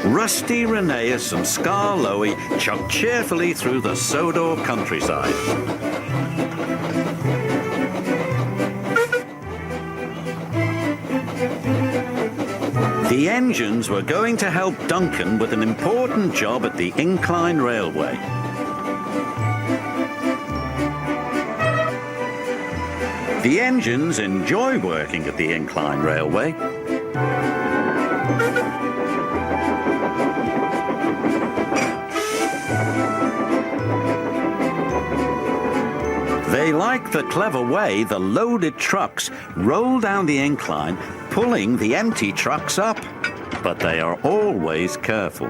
Rusty, Rheneas and Scar Loey chugged cheerfully through the Sodor countryside. The engines were going to help Duncan with an important job at the incline railway. The engines enjoy working at the incline railway. They like the clever way the loaded trucks roll down the incline, pulling the empty trucks up. But they are always careful.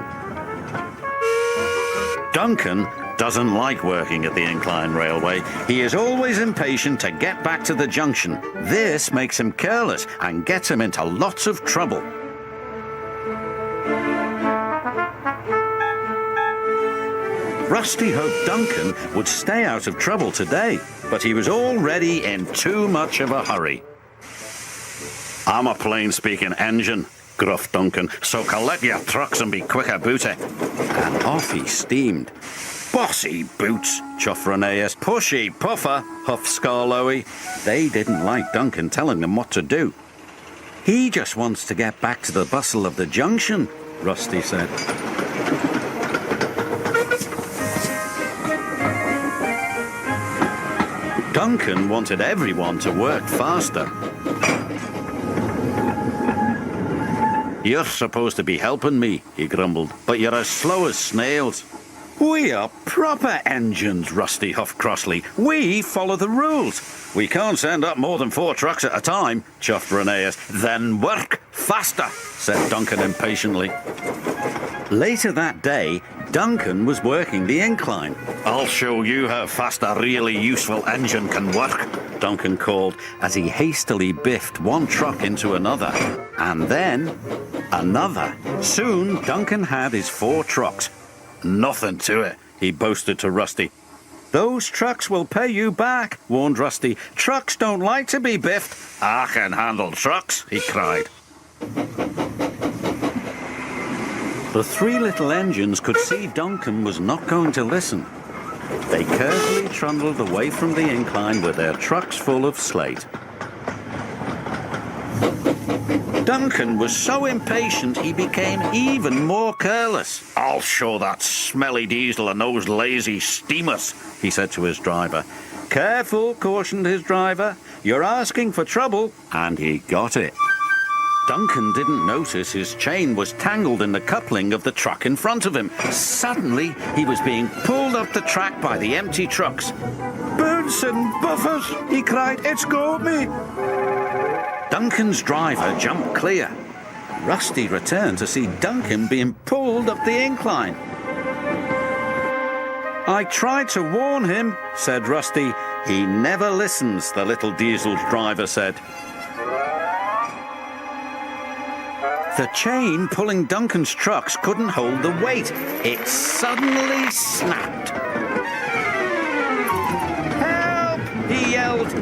Duncan doesn't like working at the incline railway. He is always impatient to get back to the junction. This makes him careless and gets him into lots of trouble. Rusty hoped Duncan would stay out of trouble today, but he was already in too much of a hurry. "I'm a plain-speaking engine," gruffed Duncan, "so collect your trucks and be quick about it." And off he steamed. "Bossy boots," chuffed Rheneas. "Pushy puffer," huffed Scar Loey. They didn't like Duncan telling them what to do. "He just wants to get back to the bustle of the junction," Rusty said. Duncan wanted everyone to work faster. "You're supposed to be helping me," he grumbled, "but you're as slow as snails." "We are proper engines," Rusty huffed crossly. "We follow the rules." "We can't send up more than 4 trucks at a time," chuffed Rheneas. "Then work faster," said Duncan impatiently. Later that day, Duncan was working the incline. "I'll show you how fast a really useful engine can work," Duncan called as he hastily biffed one truck into another. And then another. Soon, Duncan had his 4 trucks. "Nothing to it," he boasted to Rusty. "Those trucks will pay you back," warned Rusty. "Trucks don't like to be biffed." "I can handle trucks," he cried. The 3 little engines could see Duncan was not going to listen. They carefully trundled away from the incline with their trucks full of slate. Duncan was so impatient he became even more careless. "I'll show that smelly diesel and those lazy steamers," he said to his driver. "Careful," cautioned his driver. "You're asking for trouble." And he got it. Duncan didn't notice his chain was tangled in the coupling of the truck in front of him. Suddenly, he was being pulled up the track by the empty trucks. "Boots and buffers," he cried. "It's got me." Duncan's driver jumped clear. Rusty returned to see Duncan being pulled up the incline. "I tried to warn him," said Rusty. "He never listens," the little diesel's driver said. The chain pulling Duncan's trucks couldn't hold the weight. It suddenly snapped. "Help!" he yelled.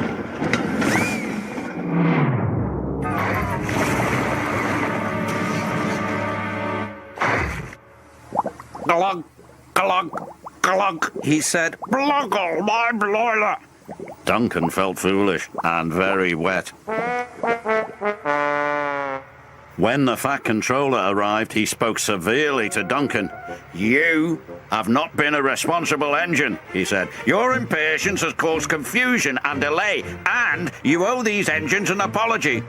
"Glug, glug, glug," he said. "Bluggle my broiler." Duncan felt foolish and very wet. When the Fat Controller arrived, he spoke severely to Duncan. "You have not been a responsible engine," he said. "Your impatience has caused confusion and delay, and you owe these engines an apology."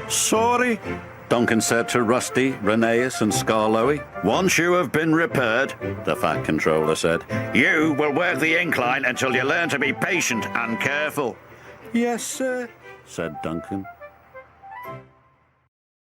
"Sorry," Duncan said to Rusty, Rheneas and Scar Loey. "Once you have been repaired," the Fat Controller said, "you will work the incline until you learn to be patient and careful." "Yes, sir," said Duncan.